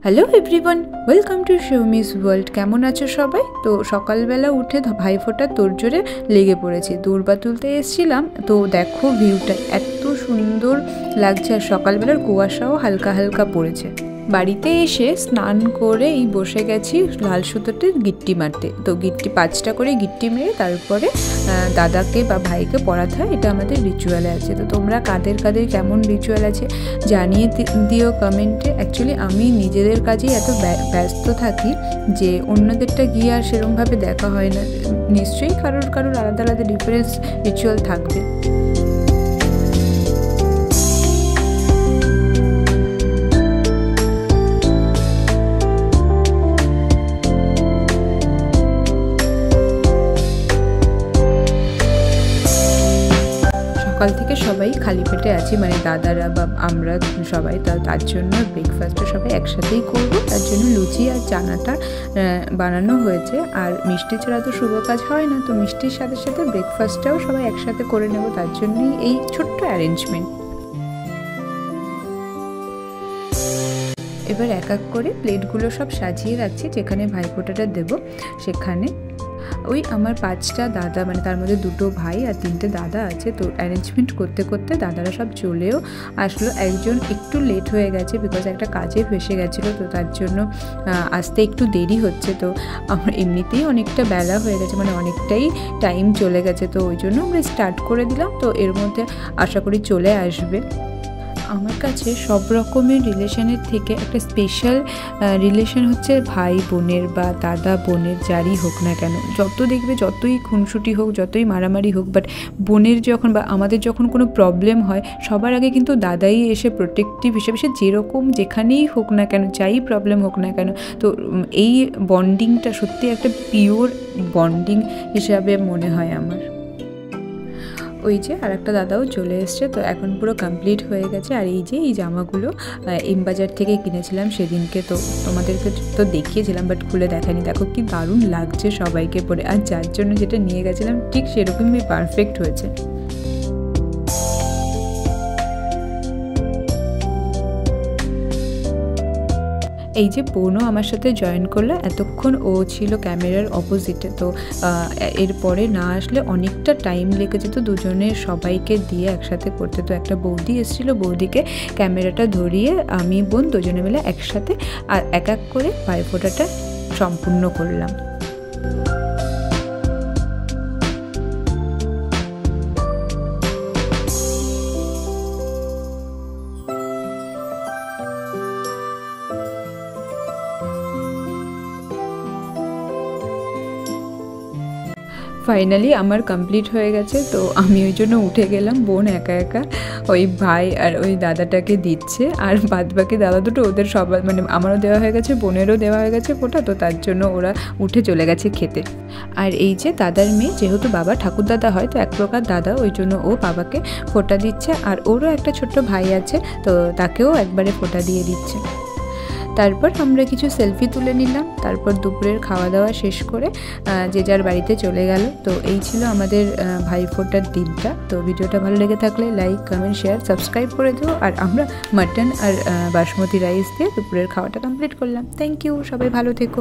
Hello everyone, welcome to শিউমিস world. কেমন আছো সবাই? তো সকালবেলা উঠে ভাইফোঁটার তোড়জোড়ে লেগে পড়েছি। দূর্বা তুলতে এসেছিলাম, তো দেখো ভিউটা এত সুন্দর লাগছে, আর সকালবেলার কুয়াশাও হালকা হালকা পড়েছে। বাড়িতে এসে স্নান করে এই বসে গেছি লাল সুতোতে গিট্টি মারতে। তো গিট্টি 5টা করে গিট্টি মেরে তারপরে দাদাকে বা ভাইকে পড়াতে হয়, এটা আমাদের রিচুয়ালে আছে। তো তোমরা কাদের কাদের কেমন রিচুয়াল আছে জানিয়ে দিও কমেন্টে। অ্যাকচুয়ালি আমি নিজেদের কাজেই এত ব্যস্ত থাকি যে অন্যদেরটা গিয়ে আর সেরকমভাবে দেখা হয় না। নিশ্চয়ই কারোর আলাদা আলাদা ডিফারেন্স রিচুয়াল থাকবে। সকাল থেকে সবাই খালি পেটে আছি, মানে দাদারা বা আমরা সবাই। তার জন্য ব্রেকফাস্টটা সবাই একসাথেই করবো। তার জন্য লুচি আর চানাটা বানানো হয়েছে। আর মিষ্টি ছাড়া তো শুভ কাজ হয় না, তো মিষ্টির সাথে সাথে ব্রেকফাস্টটাও সবাই একসাথে করে নেব, তার জন্যই এই ছোট্ট অ্যারেঞ্জমেন্ট। এবার এক এক করে প্লেটগুলো সব সাজিয়ে রাখছি, যেখানে ভাইফোঁটাটা দেবো সেখানে। ওই আমার 5টা দাদা, মানে তার মধ্যে 2টো ভাই আর 3টে দাদা আছে। তো অ্যারেঞ্জমেন্ট করতে করতে দাদারা সব চলেও আসলো। একজন একটু লেট হয়ে গেছে, বিকজ একটা কাজে ফেসে গেছিলো, তো তার জন্য আসতে একটু দেরি হচ্ছে। তো আমার এমনিতেই অনেকটা বেলা হয়ে গেছে, মানে অনেকটাই টাইম চলে গেছে, তো ওই জন্য আমরা স্টার্ট করে দিলাম। তো এর মধ্যে আশা করি চলে আসবে। আমার কাছে সব রকমের রিলেশনের থেকে একটা স্পেশাল রিলেশন হচ্ছে ভাই বোনের বা দাদা বোনের, যারই হোক না কেন। দেখবে যতই খুনসুটি হোক, যতই মারামারি হোক, বাট বোনের যখন বা আমাদের যখন কোনো প্রবলেম হয়, সবার আগে কিন্তু দাদাই এসে প্রোটেক্টিভ হিসেবে, সে যেরকম যেখানেই হোক না কেন, যাই প্রবলেম হোক না কেন। তো এই বন্ডিংটা সত্যি একটা পিওর বন্ডিং হিসাবে মনে হয় আমার। ওই যে আর একটা দাদাও চলে এসছে, তো এখন পুরো কমপ্লিট হয়ে গেছে। আর এই যে এই জামাগুলো এমবাজার থেকে কিনেছিলাম সেদিনকে, তো তোমাদেরকে তো দেখিয়েছিলাম বাট খুলে দেখানি। দেখো কি দারুণ লাগছে সবাইকে পরে, আর যার জন্য যেটা নিয়ে গেছিলাম ঠিক সেরকমই পারফেক্ট হয়েছে। এই যে বোনও আমার সাথে জয়েন করলো, এতক্ষণ ও ছিল ক্যামেরার অপোজিটে। তো এরপরে না আসলে অনেকটা টাইম লেগে যেত দুজনের সবাইকে দিয়ে একসাথে করতে। তো একটা বৌদি এসেছিলো, বৌদিকে ক্যামেরাটা ধরিয়ে আমি বোন দুজনে মিলে একসাথে আর এক এক করে ভাইফোঁটাটা সম্পূর্ণ করলাম। ফাইনালি আমার কমপ্লিট হয়ে গেছে, তো আমি ওই জন্য উঠে গেলাম। বোন একা একা ওই ভাই আর ওই দাদাটাকে দিচ্ছে, আর বাদবাকি দাদা দুটো ওদের সবার, মানে আমারও দেওয়া হয়ে গেছে, বোনেরও দেওয়া হয়ে গেছে ফোঁটা, তো তার জন্য ওরা উঠে চলে গেছে খেতে। আর এই যে দাদার মেয়ে, যেহেতু বাবা ঠাকুরদাদা হয়, তো এক প্রকার দাদা, ওই জন্য ও বাবাকে ফোঁটা দিচ্ছে। আর ওরও একটা ছোট্ট ভাই আছে, তো তাকেও একবারে ফোঁটা দিয়ে দিচ্ছে। তারপর আমরা কিছু সেলফি তুলে নিলাম। তারপর দুপুরের খাওয়া দাওয়া শেষ করে যে যার বাড়িতে চলে গেল। তো এই ছিল আমাদের ভাইফোঁটার দিনটা। তো ভিডিওটা ভালো লেগে থাকলে লাইক, কমেন্ট, শেয়ার, সাবস্ক্রাইব করে দিও। আর আমরা মাটন আর বাসমতি রাইস দিয়ে দুপুরের খাওয়াটা কমপ্লিট করলাম। থ্যাংক ইউ, সবাই ভালো থেকো।